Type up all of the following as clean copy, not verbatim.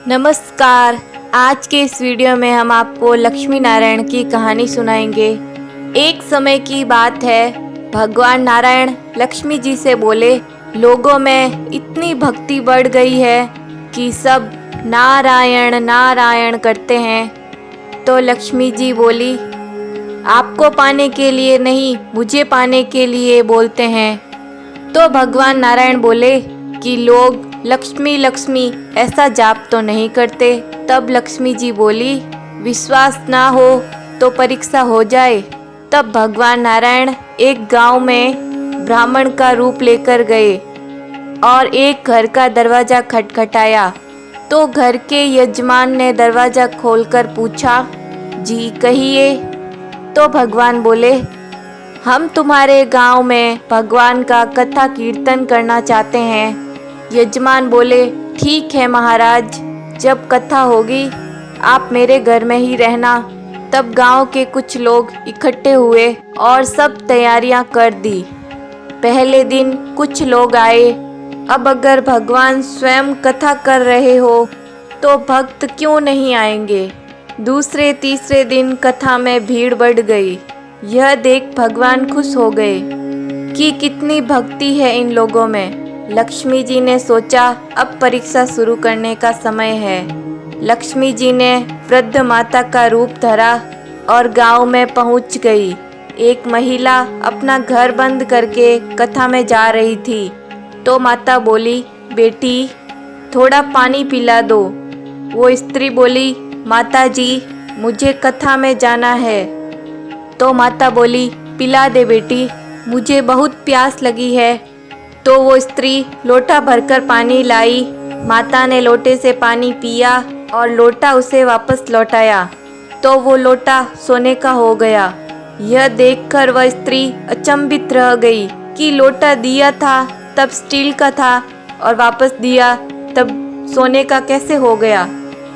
नमस्कार। आज के इस वीडियो में हम आपको लक्ष्मी नारायण की कहानी सुनाएंगे। एक समय की बात है, भगवान नारायण लक्ष्मी जी से बोले, लोगों में इतनी भक्ति बढ़ गई है कि सब नारायण नारायण करते हैं। तो लक्ष्मी जी बोली, आपको पाने के लिए नहीं, मुझे पाने के लिए बोलते हैं। तो भगवान नारायण बोले कि लोग लक्ष्मी लक्ष्मी ऐसा जाप तो नहीं करते। तब लक्ष्मी जी बोली, विश्वास ना हो तो परीक्षा हो जाए। तब भगवान नारायण एक गांव में ब्राह्मण का रूप लेकर गए और एक घर का दरवाज़ा खटखटाया। तो घर के यजमान ने दरवाज़ा खोलकर पूछा, जी कहिए। तो भगवान बोले, हम तुम्हारे गांव में भगवान का कथा कीर्तन करना चाहते हैं। यजमान बोले, ठीक है महाराज, जब कथा होगी आप मेरे घर में ही रहना। तब गांव के कुछ लोग इकट्ठे हुए और सब तैयारियां कर दी। पहले दिन कुछ लोग आए। अब अगर भगवान स्वयं कथा कर रहे हो तो भक्त क्यों नहीं आएंगे। दूसरे तीसरे दिन कथा में भीड़ बढ़ गई। यह देख भगवान खुश हो गए कि कितनी भक्ति है इन लोगों में। लक्ष्मी जी ने सोचा, अब परीक्षा शुरू करने का समय है। लक्ष्मी जी ने वृद्ध माता का रूप धरा और गांव में पहुंच गई। एक महिला अपना घर बंद करके कथा में जा रही थी। तो माता बोली, बेटी थोड़ा पानी पिला दो। वो स्त्री बोली, माता जी मुझे कथा में जाना है। तो माता बोली, पिला दे बेटी, मुझे बहुत प्यास लगी है। तो वो स्त्री लोटा भरकर पानी लाई। माता ने लोटे से पानी पिया और लोटा उसे वापस लौटाया। तो वो लोटा सोने का हो गया। यह देखकर वह स्त्री अचंभित रह गई कि लोटा दिया था तब स्टील का था और वापस दिया तब सोने का कैसे हो गया।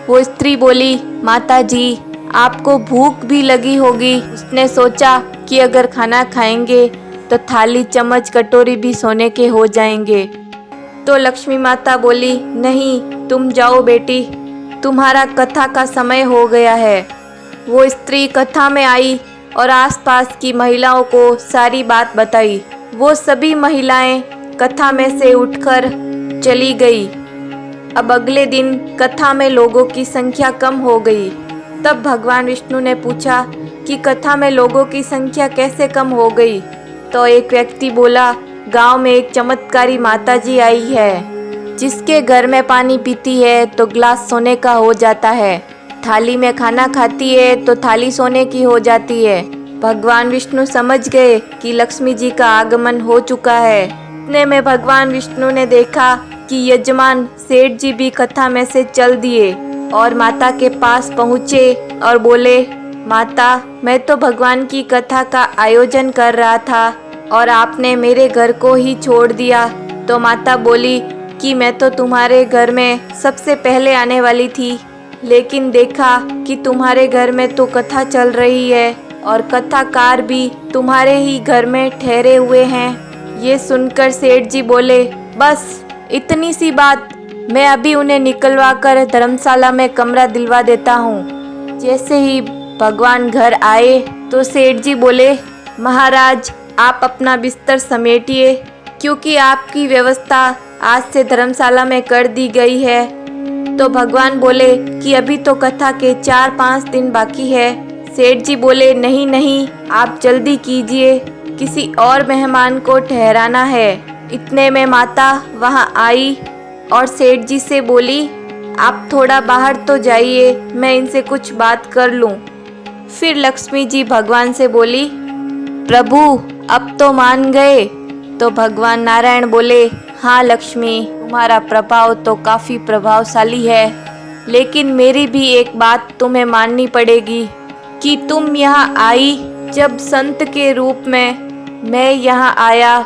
वो स्त्री बोली, माता जी आपको भूख भी लगी होगी। उसने सोचा कि अगर खाना खाएंगे तो थाली चम्मच कटोरी भी सोने के हो जाएंगे। तो लक्ष्मी माता बोली, नहीं तुम जाओ बेटी, तुम्हारा कथा का समय हो गया है। वो स्त्री कथा में आई और आसपास की महिलाओं को सारी बात बताई। वो सभी महिलाएं कथा में से उठकर चली गई। अब अगले दिन कथा में लोगों की संख्या कम हो गई। तब भगवान विष्णु ने पूछा कि कथा में लोगों की संख्या कैसे कम हो गई। तो एक व्यक्ति बोला, गांव में एक चमत्कारी माताजी आई है, जिसके घर में पानी पीती है तो ग्लास सोने का हो जाता है, थाली में खाना खाती है तो थाली सोने की हो जाती है। भगवान विष्णु समझ गए कि लक्ष्मी जी का आगमन हो चुका है। इतने में भगवान विष्णु ने देखा कि यजमान सेठ जी भी कथा में से चल दिए और माता के पास पहुँचे और बोले, माता मैं तो भगवान की कथा का आयोजन कर रहा था और आपने मेरे घर को ही छोड़ दिया। तो माता बोली कि मैं तो तुम्हारे घर में सबसे पहले आने वाली थी, लेकिन देखा कि तुम्हारे घर में तो कथा चल रही है और कथाकार भी तुम्हारे ही घर में ठहरे हुए हैं। ये सुनकर सेठ जी बोले, बस इतनी सी बात, मैं अभी उन्हें निकलवा कर धर्मशाला में कमरा दिलवा देता हूँ। जैसे ही भगवान घर आए तो सेठ जी बोले, महाराज आप अपना बिस्तर समेटिए, क्योंकि आपकी व्यवस्था आज से धर्मशाला में कर दी गई है। तो भगवान बोले कि अभी तो कथा के 4-5 दिन बाकी है। सेठ जी बोले, नहीं नहीं आप जल्दी कीजिए, किसी और मेहमान को ठहराना है। इतने में माता वहां आई और सेठ जी से बोली, आप थोड़ा बाहर तो जाइए, मैं इनसे कुछ बात कर लूं। फिर लक्ष्मी जी भगवान से बोली, प्रभु अब तो मान गए। तो भगवान नारायण बोले, हाँ लक्ष्मी, तुम्हारा प्रभाव तो काफ़ी प्रभावशाली है, लेकिन मेरी भी एक बात तुम्हें माननी पड़ेगी कि तुम यहाँ आई जब संत के रूप में। मैं यहाँ आया,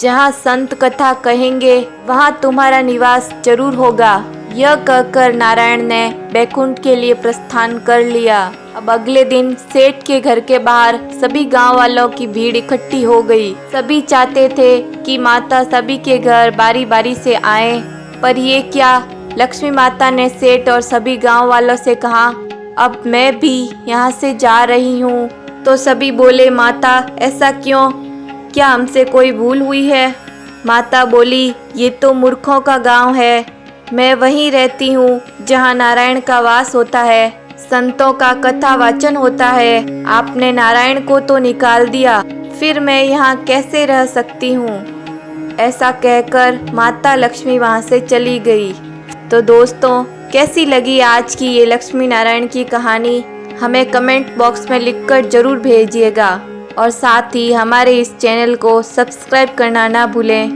जहाँ संत कथा कहेंगे वहाँ तुम्हारा निवास जरूर होगा। यह कहकर नारायण ने बैकुंठ के लिए प्रस्थान कर लिया। अब अगले दिन सेठ के घर के बाहर सभी गांव वालों की भीड़ इकट्ठी हो गई। सभी चाहते थे कि माता सभी के घर बारी बारी से आए, पर ये क्या, लक्ष्मी माता ने सेठ और सभी गांव वालों से कहा, अब मैं भी यहाँ से जा रही हूँ। तो सभी बोले, माता ऐसा क्यों, क्या हमसे कोई भूल हुई है? माता बोली, ये तो मूर्खों का गांव है, मैं वहीं रहती हूँ जहाँ नारायण का वास होता है, संतों का कथा वाचन होता है। आपने नारायण को तो निकाल दिया, फिर मैं यहाँ कैसे रह सकती हूँ? ऐसा कहकर माता लक्ष्मी वहाँ से चली गई। तो दोस्तों, कैसी लगी आज की ये लक्ष्मी नारायण की कहानी? हमें कमेंट बॉक्स में लिखकर ज़रूर भेजिएगा और साथ ही हमारे इस चैनल को सब्सक्राइब करना ना भूलें।